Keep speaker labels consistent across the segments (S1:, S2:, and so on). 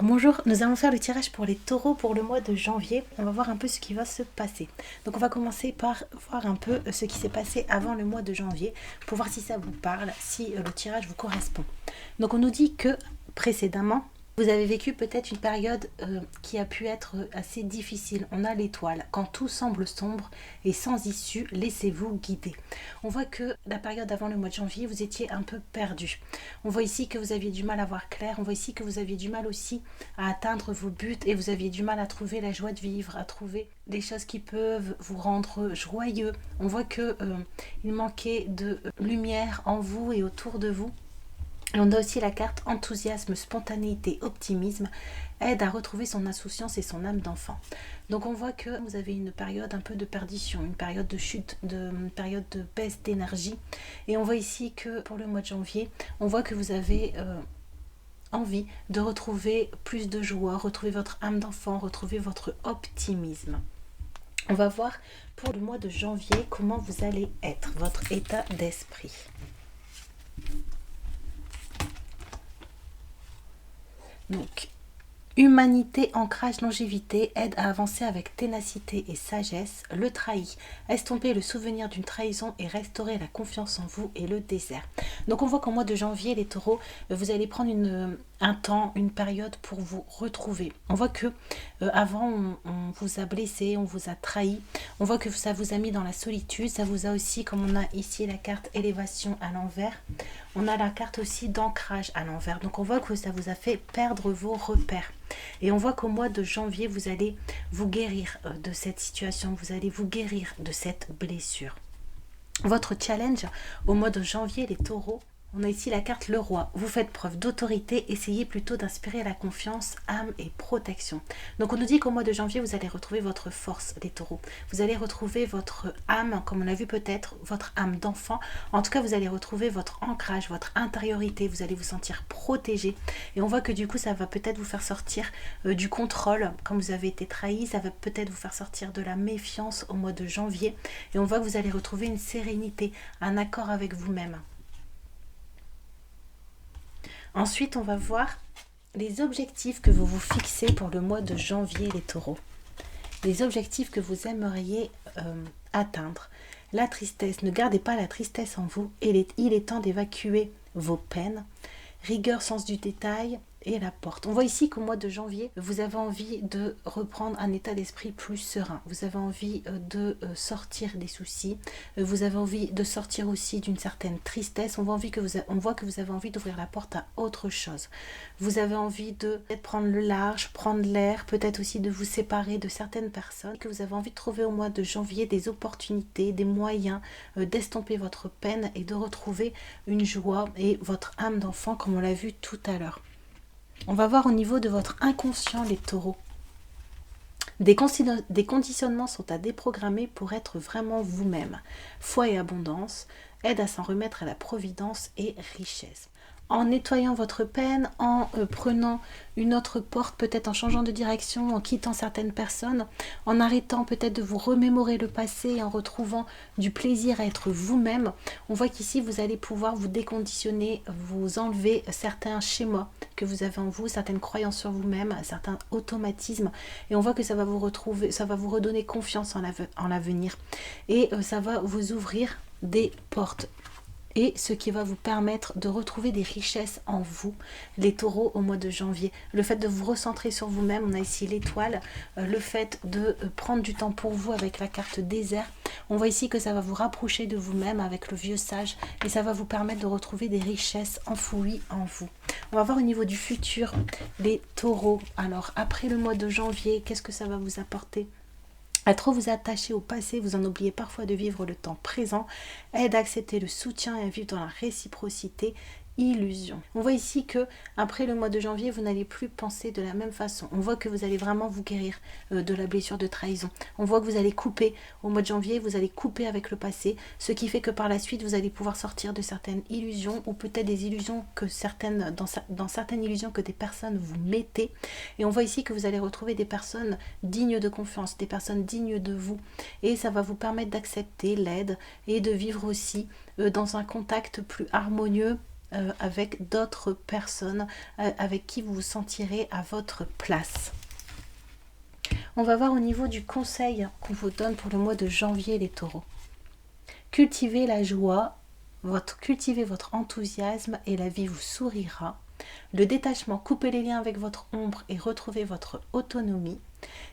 S1: Bonjour, nous allons faire le tirage pour les taureaux pour le mois de janvier. On va voir un peu ce qui va se passer. Donc on va commencer par voir un peu ce qui s'est passé avant le mois de janvier pour voir si ça vous parle, si le tirage vous correspond. Donc on nous dit que précédemment, vous avez vécu peut-être une période qui a pu être assez difficile. On a l'étoile. Quand tout semble sombre et sans issue, laissez-vous guider. On voit que la période avant le mois de janvier, vous étiez un peu perdu. On voit ici que vous aviez du mal à voir clair. On voit ici que vous aviez du mal aussi à atteindre vos buts et vous aviez du mal à trouver la joie de vivre, à trouver des choses qui peuvent vous rendre joyeux. On voit que il manquait de lumière en vous et autour de vous. Et on a aussi la carte enthousiasme, spontanéité, optimisme, aide à retrouver son insouciance et son âme d'enfant. Donc on voit que vous avez une période un peu de perdition, une période de chute, une période de baisse d'énergie. Et on voit ici que pour le mois de janvier, on voit que vous avez envie de retrouver plus de joie, retrouver votre âme d'enfant, retrouver votre optimisme. On va voir pour le mois de janvier comment vous allez être, votre état d'esprit. Donc, humanité, ancrage, longévité, aide à avancer avec ténacité et sagesse. Le trahi, estomper le souvenir d'une trahison et restaurer la confiance en vous et le désert. Donc on voit qu'au mois de janvier, les taureaux, vous allez prendre un temps, une période pour vous retrouver. On voit que avant, on vous a blessé, on vous a trahi. On voit que ça vous a mis dans la solitude. Ça vous a aussi, comme on a ici la carte élévation à l'envers, on a la carte aussi d'ancrage à l'envers. Donc on voit que ça vous a fait perdre vos repères. Et on voit qu'au mois de janvier, vous allez vous guérir de cette situation. Vous allez vous guérir de cette blessure. Votre challenge au mois de janvier, les taureaux, on a ici la carte le roi. Vous faites preuve d'autorité, essayez plutôt d'inspirer la confiance, âme et protection. Donc on nous dit qu'au mois de janvier, vous allez retrouver votre force, les taureaux. Vous allez retrouver votre âme, comme on a vu peut-être, votre âme d'enfant. En tout cas, vous allez retrouver votre ancrage, votre intériorité. Vous allez vous sentir protégé. Et on voit que du coup, ça va peut-être vous faire sortir du contrôle, comme vous avez été trahi. Ça va peut-être vous faire sortir de la méfiance au mois de janvier. Et on voit que vous allez retrouver une sérénité, un accord avec vous-même. Ensuite, on va voir les objectifs que vous vous fixez pour le mois de janvier, les taureaux. Les objectifs que vous aimeriez atteindre. La tristesse, ne gardez pas la tristesse en vous. Il est temps d'évacuer vos peines. Rigueur, sens du détail et la porte. On voit ici qu'au mois de janvier, vous avez envie de reprendre un état d'esprit plus serein. Vous avez envie de sortir des soucis. Vous avez envie de sortir aussi d'une certaine tristesse. On voit que vous avez envie d'ouvrir la porte à autre chose. Vous avez envie de peut-être prendre le large, prendre l'air, peut-être aussi de vous séparer de certaines personnes. Que vous avez envie de trouver au mois de janvier des opportunités, des moyens d'estomper votre peine et de retrouver une joie et votre âme d'enfant comme on l'a vu tout à l'heure. On va voir au niveau de votre inconscient, les taureaux. Des conditionnements sont à déprogrammer pour être vraiment vous-même. Foi et abondance, aide à s'en remettre à la providence et richesse. En nettoyant votre peine, en prenant une autre porte, peut-être en changeant de direction, en quittant certaines personnes, en arrêtant peut-être de vous remémorer le passé, en retrouvant du plaisir à être vous-même, on voit qu'ici vous allez pouvoir vous déconditionner, vous enlever certains schémas que vous avez en vous, certaines croyances sur vous-même, certains automatismes, et on voit que ça va vous retrouver, ça va vous redonner confiance en l'avenir, et ça va vous ouvrir des portes. Et ce qui va vous permettre de retrouver des richesses en vous, les taureaux, au mois de janvier. Le fait de vous recentrer sur vous-même, on a ici l'étoile, le fait de prendre du temps pour vous avec la carte désert. On voit ici que ça va vous rapprocher de vous-même avec le vieux sage et ça va vous permettre de retrouver des richesses enfouies en vous. On va voir au niveau du futur, les taureaux. Alors, après le mois de janvier, qu'est-ce que ça va vous apporter ? À trop vous attacher au passé, vous en oubliez parfois de vivre le temps présent, aide à accepter le soutien et à vivre dans la réciprocité, illusion. On voit ici que après le mois de janvier, vous n'allez plus penser de la même façon. On voit que vous allez vraiment vous guérir de la blessure de trahison. On voit que vous allez couper au mois de janvier, vous allez couper avec le passé, ce qui fait que par la suite, vous allez pouvoir sortir de certaines illusions ou peut-être des illusions que dans certaines illusions que des personnes vous mettez. Et on voit ici que vous allez retrouver des personnes dignes de confiance, des personnes dignes de vous. Et ça va vous permettre d'accepter l'aide et de vivre aussi dans un contact plus harmonieux avec d'autres personnes avec qui vous vous sentirez à votre place. On va voir au niveau du conseil qu'on vous donne pour le mois de janvier, les taureaux. Cultivez la joie, cultivez votre enthousiasme et la vie vous sourira. Le détachement, coupez les liens avec votre ombre et retrouvez votre autonomie.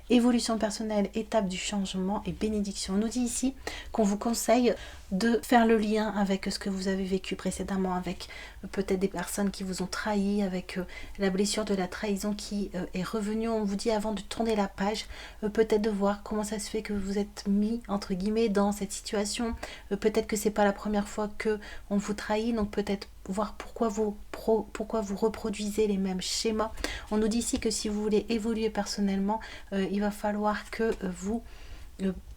S1: Évolution personnelle, étape du changement et bénédiction. On nous dit ici qu'on vous conseille de faire le lien avec ce que vous avez vécu précédemment, avec peut-être des personnes qui vous ont trahi, avec la blessure de la trahison qui est revenue. On vous dit avant de tourner la page, peut-être de voir comment ça se fait que vous êtes mis entre guillemets dans cette situation. Peut-être que c'est pas la première fois que on vous trahit, donc peut-être voir pourquoi vous reproduisez les mêmes schémas. On nous dit ici que si vous voulez évoluer personnellement, il va falloir que vous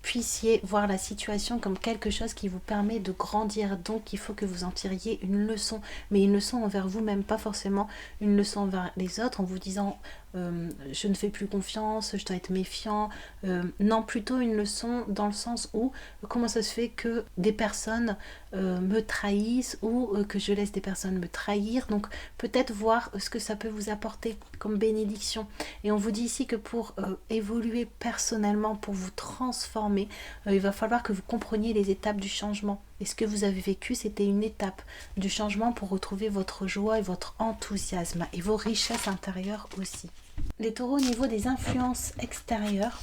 S1: puissiez voir la situation comme quelque chose qui vous permet de grandir. Donc il faut que vous en tiriez une leçon, mais une leçon envers vous-même, pas forcément une leçon envers les autres en vous disant je ne fais plus confiance, je dois être méfiant. Non, plutôt une leçon dans le sens où comment ça se fait que des personnes me trahissent ou que je laisse des personnes me trahir. Donc peut-être voir ce que ça peut vous apporter comme bénédiction. Et on vous dit ici que pour évoluer personnellement, pour vous transformer, il va falloir que vous compreniez les étapes du changement. Et ce que vous avez vécu, c'était une étape du changement pour retrouver votre joie et votre enthousiasme et vos richesses intérieures aussi. Les taureaux, au niveau des influences extérieures,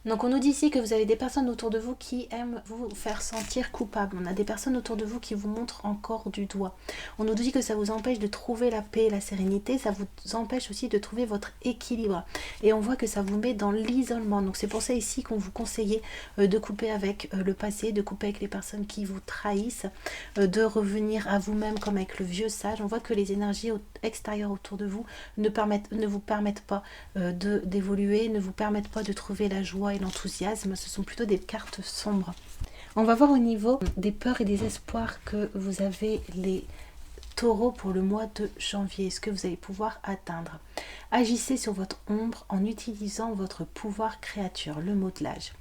S1: donc on nous dit ici que vous avez des personnes autour de vous qui aiment vous faire sentir coupable. On a des personnes autour de vous qui vous montrent encore du doigt. On nous dit que ça vous empêche de trouver la paix et la sérénité. Ça vous empêche aussi de trouver votre équilibre. Et on voit que ça vous met dans l'isolement. Donc c'est pour ça ici qu'on vous conseille de couper avec le passé, de couper avec les personnes qui vous trahissent, de revenir à vous-même comme avec le vieux sage. On voit que les énergies extérieures autour de vous ne vous permettent pas d'évoluer, ne vous permettent pas de trouver la joie et l'enthousiasme. Ce sont plutôt des cartes sombres. On va voir au niveau des peurs et des espoirs que vous avez, les taureaux, pour le mois de janvier. Ce que vous allez pouvoir atteindre. Agissez sur votre ombre en utilisant votre pouvoir créateur, le modelage.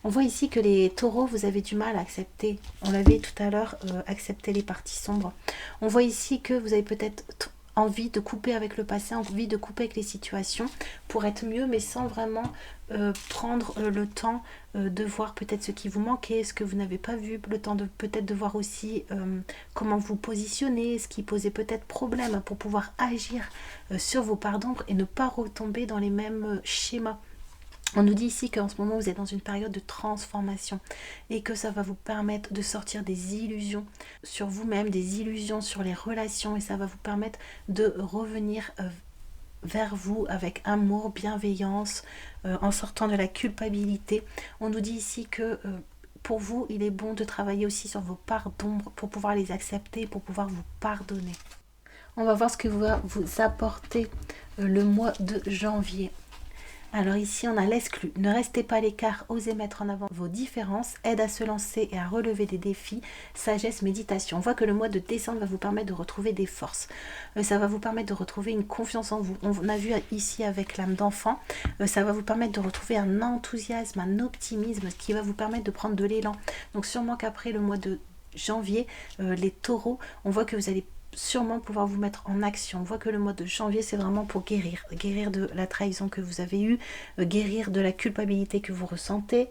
S1: On voit ici que les taureaux, vous avez du mal à accepter. On l'avait tout à l'heure, accepter les parties sombres. On voit ici que vous avez peut-être envie de couper avec le passé, envie de couper avec les situations pour être mieux, mais sans vraiment prendre le temps de voir peut-être ce qui vous manquait, ce que vous n'avez pas vu, le temps de peut-être de voir aussi comment vous positionnez, ce qui posait peut-être problème pour pouvoir agir sur vos parts d'ombre et ne pas retomber dans les mêmes schémas. On nous dit ici qu'en ce moment vous êtes dans une période de transformation et que ça va vous permettre de sortir des illusions sur vous-même, des illusions sur les relations, et ça va vous permettre de revenir vers vous avec amour, bienveillance, en sortant de la culpabilité. On nous dit ici que pour vous, il est bon de travailler aussi sur vos parts d'ombre pour pouvoir les accepter, pour pouvoir vous pardonner. On va voir ce que va vous apporter le mois de janvier. Alors ici, on a l'exclu. Ne restez pas à l'écart, osez mettre en avant vos différences, aide à se lancer et à relever des défis, sagesse, méditation. On voit que le mois de décembre va vous permettre de retrouver des forces. Ça va vous permettre de retrouver une confiance en vous. On a vu ici avec l'âme d'enfant, ça va vous permettre de retrouver un enthousiasme, un optimisme qui va vous permettre de prendre de l'élan. Donc sûrement qu'après le mois de janvier, les taureaux, on voit que vous allez sûrement pouvoir vous mettre en action. On voit que le mois de janvier, c'est vraiment pour guérir de la trahison que vous avez eue, guérir de la culpabilité que vous ressentez,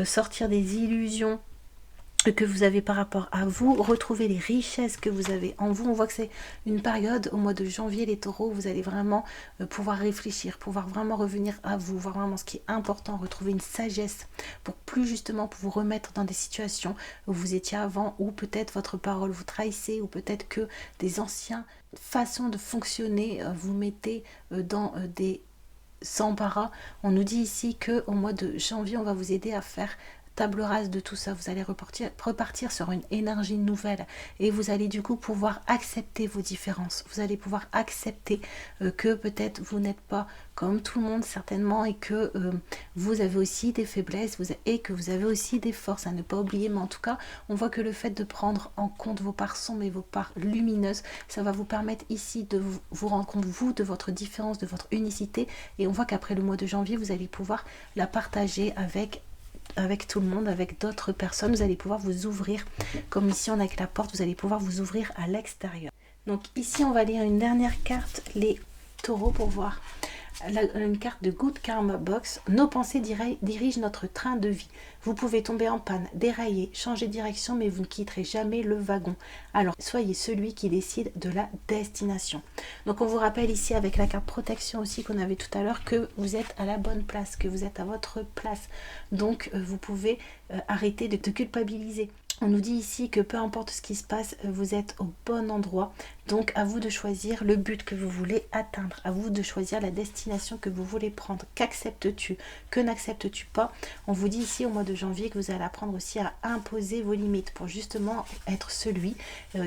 S1: sortir des illusions que vous avez par rapport à vous, retrouver les richesses que vous avez en vous. On voit que c'est une période au mois de janvier, les taureaux, vous allez vraiment pouvoir réfléchir, pouvoir vraiment revenir à vous, voir vraiment ce qui est important, retrouver une sagesse pour plus justement pour vous remettre dans des situations où vous étiez avant, où peut-être votre parole vous trahissait, ou peut-être que des anciennes façons de fonctionner vous mettez dans des embarras. On nous dit ici qu'au mois de janvier, on va vous aider à faire table rase de tout ça. Vous allez repartir sur une énergie nouvelle et vous allez du coup pouvoir accepter vos différences. Vous allez pouvoir accepter que peut-être vous n'êtes pas comme tout le monde certainement, et que vous avez aussi des faiblesses et que vous avez aussi des forces à ne pas oublier. Mais en tout cas, on voit que le fait de prendre en compte vos parts sombres et vos parts lumineuses, ça va vous permettre ici de vous rendre compte, vous, de votre différence, de votre unicité. Et on voit qu'après le mois de janvier, vous allez pouvoir la partager avec avec tout le monde, avec d'autres personnes. Vous allez pouvoir vous ouvrir, comme ici on a avec la porte, vous allez pouvoir vous ouvrir à l'extérieur. Donc ici on va lire une dernière carte, les taureaux, pour voir une carte de Good Karma Box. Nos pensées dirigent notre train de vie. Vous pouvez tomber en panne, dérailler, changer de direction, mais vous ne quitterez jamais le wagon. Alors soyez celui qui décide de la destination. Donc on vous rappelle ici avec la carte protection aussi qu'on avait tout à l'heure que vous êtes à la bonne place, que vous êtes à votre place. Donc vous pouvez arrêter de culpabiliser. On nous dit ici que peu importe ce qui se passe, vous êtes au bon endroit. Donc à vous de choisir le but que vous voulez atteindre. À vous de choisir la destination que vous voulez prendre. Qu'acceptes-tu? Que n'acceptes-tu pas? On vous dit ici au mois de janvier que vous allez apprendre aussi à imposer vos limites pour justement être celui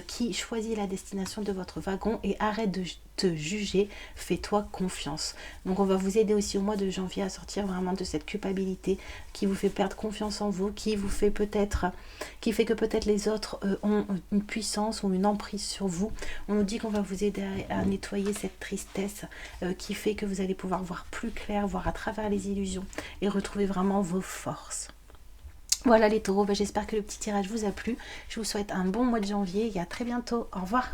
S1: qui choisit la destination de votre wagon et arrête de te juger, fais-toi confiance. Donc on va vous aider aussi au mois de janvier à sortir vraiment de cette culpabilité qui vous fait perdre confiance en vous, qui fait que peut-être les autres ont une puissance ou une emprise sur vous. On nous dit qu'on va vous aider à nettoyer cette tristesse qui fait que vous allez pouvoir voir plus clair, voir à travers les illusions et retrouver vraiment vos forces. Voilà les taureaux, j'espère que le petit tirage vous a plu. Je vous souhaite un bon mois de janvier et à très bientôt. Au revoir.